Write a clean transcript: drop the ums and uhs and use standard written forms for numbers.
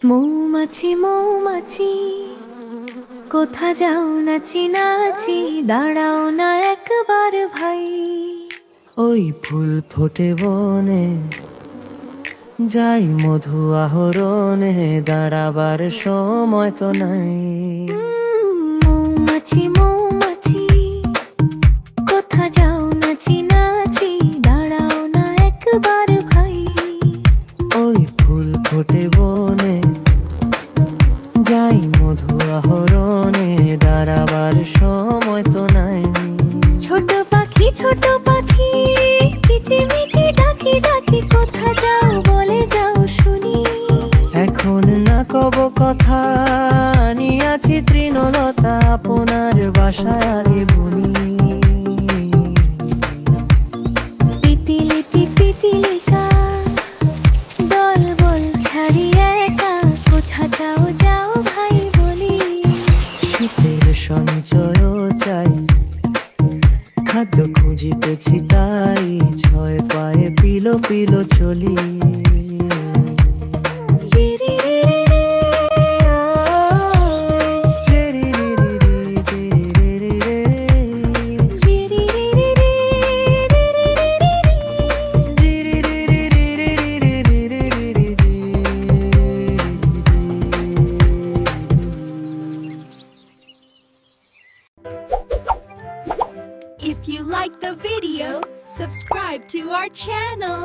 মৌমাছি মৌমাছি কোথা যাও নাচি নাচি, দাঁড়াও না একবার ভাই। ওই ফুল ফোটে বনে, যাই মধু আহরণে, দাঁড়াবার সময় তো নাই। মৌমাছি মৌমাছি কোথা যাও নাচি নাচি, দাঁড়াও না একবার ভাই। ওই ফুল ফোটে বনে, যাই মধু আহরণে, দাঁড়াবার সময় তো নাই। ছোট পাখি কিচিমিচি ডাকি ডাকি, কোথা যাও বলে যাও শুনি। এখন না কব কথা, নিয়াছি তৃণলতা, আপনার বাসায় আগে বনি। পিপিলিকা দল বল ছাড়িয়ে একা, কোথা যাও যাও ভাই বলি। শীতের সঞ্চয় চাই, খাদ্য খুঁজিতেছি তাই, ছয় পায়ে পিলো পিলো চলি। If you like the video, subscribe to our channel.